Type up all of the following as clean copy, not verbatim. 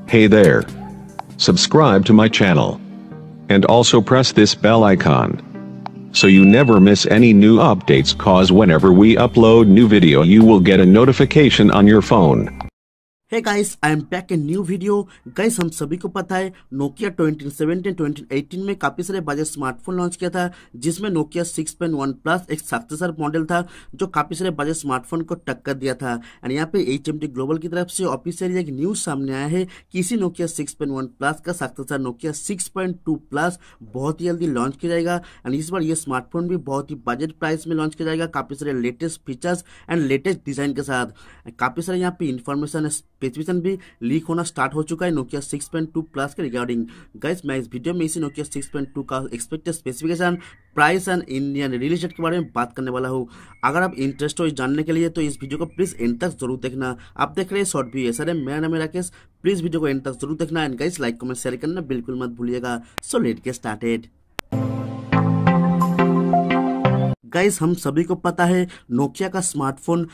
Hey there. Subscribe to my channel. And also press this bell icon. So you never miss any new updates, cause whenever we upload new video you will get a notification on your phone. Hey guys, I am back in new video. Guys, हम सभी को पता है Nokia 2017 2018 में काफी सारे budget smartphone launch किया था, जिसमें नोकिया 6.1 प्लस एक सक्सेसर मॉडल था जो काफी सारे बजट स्मार्टफोन को टक्कर दिया था। एंड यहाँ पे HMD ग्लोबल की तरफ से ऑफिशियली एक न्यूज सामने आया है कि इसी नोकिया 6.1 प्लस का सक्सेसर नोकिया 6.2 प्लस बहुत ही जल्दी लॉन्च किया जाएगा। एंड इस बार ये स्मार्टफोन भी बहुत ही बजट प्राइस में लॉन्च किया जाएगा, काफी सारे latest features and latest design के साथ। काफी सारे यहाँ पे इंफॉर्मेशन स्पेसिफिकेशन भी लीक होना स्टार्ट हो चुका है नोकिया 6.2 प्लस के रिगार्डिंग। गाइस, मैं इस वीडियो में इसी नोकिया 6.2 का expected specification, price and Indian release date के बारे में बात करने वाला हूँ। अगर आप इंटरेस्ट हो इस जानने के लिए तो इस वीडियो को प्लीज एंड तक जरूर देखना। आप देख रहे हैं शॉर्ट वीडियो, सर मेरा नाम है राकेश। प्लीज वीडियो को एंड तक जरूर देखना and guys like comment share करना बिल्कुल मत भूलिएगा। So let get started. Guys, हम सभी को पता है नोकिया का smartphone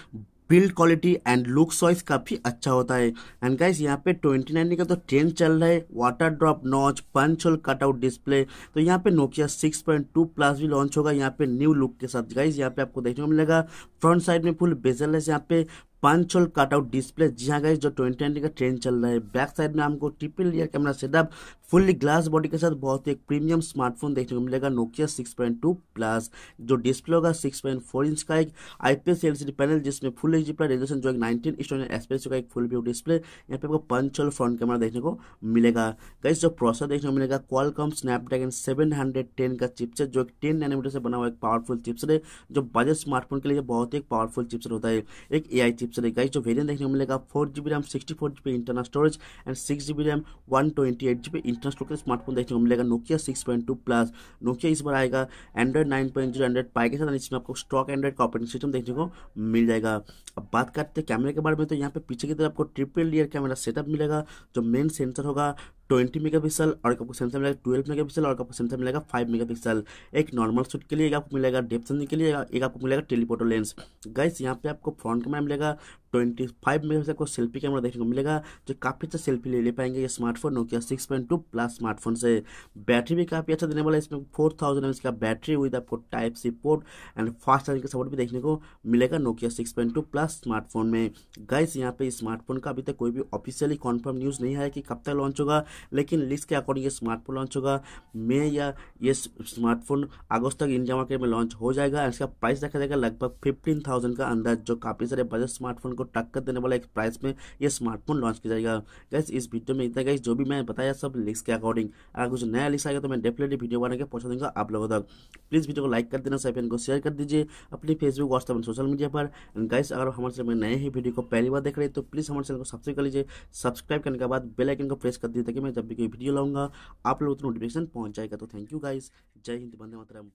build quality and look choice काफी अच्छा होता है। एंड गाइस, यहाँ पे 2090 का तो ट्रेंड चल रहा है, water drop notch, punch hole cutout display. तो यहाँ पे नोकिया 6.2 प्लस भी लॉन्च होगा यहाँ पे न्यू लुक के साथ। गाइस, यहाँ पे आपको देखने को मिलेगा फ्रंट साइड में फुल बेजल, यहाँ पे पंच होल कटआउट डिस्प्ले। जी हाँ गाइस, जो 2020 का ट्रेंड चल रहा है। बैक साइड में हमको triple layer camera setup fully glass body के साथ बहुत ही एक प्रीमियम स्मार्टफोन देखने को मिलेगा नोकिया 6.2 प्लस। जो डिस्प्ले होगा 6.4 इंच का एक IPS LCD पैनल, जिसमें फुल HD प्लस रेजोल्यूशन जो एक 19:9 एसपीएस का एक फुल व्यू डिस्प्ले। यहाँ पे आपको पंच होल फ्रंट कैमरा देखने को मिलेगा। गाइस, जो प्रोसेसर देखने को मिलेगा क्वालकॉम स्नैपड्रैगन 710 का चिपसेट, जो एक 10 नैनोमीटर से बना हुआ एक पावरफुल चिपसेट है, जो बजट स्मार्टफोन के लिए बहुत ही एक पावरफुल चिपसेट होता है। एक AI चिपसेट है। गाइस, जो वेरिएंट देखने को मिलेगा 4GB RAM 64GB internal storage and 6GB RAM 128GB internal storage smartphone देखने को मिलेगा नोकिया 6.2 प्लस। नोकिया इस बार आएगा एंड्रॉइड 9.0 एंड्रॉइड पाई के साथ, इसमें आपको स्टॉक एंड्रॉइड का ऑपरेटिंग सिस्टम देखने को मिल जाएगा। अब बात करते हैं कैमरे के बारे में, तो यहाँ पे पीछे की तरफ आपको ट्रिपल लेयर कैमरा सेटअप मिलेगा। जो मेन सेंसर होगा 20 मेगापिक्सल और आपको सेंसर मिलेगा 12 मेगापिक्सल और आपको सेंसर मिलेगा 5 मेगापिक्सल। एक नॉर्मल शूट के लिए एक आपको मिलेगा डेप्थ सेंसिंग के लिए एक आपको मिलेगा टेलीफोटो लेंस। गाइस, यहाँ पे आपको फ्रंट कैमरा मिलेगा 25 मेगापिक्सल को सेल्फी कैमरा देखने को मिलेगा, जो काफी अच्छा सेल्फी ले पाएंगे ये स्मार्टफोन नोकिया 6.2 प्लस स्मार्टफोन से। बैटरी भी काफी अच्छा देने वाला है, इसमें 4000 mAh का बैटरी विद आपको type C port and fast charging का सपोर्ट भी देखने को मिलेगा नोकिया 6.2 प्लस स्मार्टफोन में। गाइस, यहाँ पे स्मार्टफोन का अभी तक कोई भी ऑफिशियली कॉन्फर्म न्यूज नहीं है कि कब तक लॉन्च होगा, लेकिन लिस्ट के अकॉर्डिंग ये स्मार्टफोन लॉन्च होगा मई या ये स्मार्टफोन अगस्त तक इंडिया मार्केट में लॉन्च हो जाएगा। इसका प्राइस देखा जाएगा लगभग 15,000 का अंदाज, जो काफी सारे बजट स्मार्टफोन को टक्कर देने वाला एक प्राइस में ये स्मार्टफोन लॉन्च किया जाएगा। गाइस, इस वीडियो में इतना। गाइस, जो भी मैं बताया सब लिस्ट के अकॉर्डिंग, अगर कुछ नया लिस्ट आएगा तो मैं डेफिनेटली वीडियो बना के पहुंचा दूंगा आप लोगों तक। प्लीज वीडियो को लाइक कर देना, सभी को शेयर कर दीजिए अपनी Facebook, WhatsApp and social media पर। एंड गाइस, अगर हमारे चैनल में नए ही वीडियो को पहली बार देख रहे हैं तो प्लीज हमारे चैनल को सब्सक्राइब कर लीजिए। सब्सक्राइब करने के बाद बेल आइकन को प्रेस कर दीजिए ताकि मैं जब भी कोई वीडियो लाऊंगा आप लोगों को नोटिफिकेशन पहुंच जाएगा। तो थैंक यू गाइस, जय हिंद, वंदे मातरम।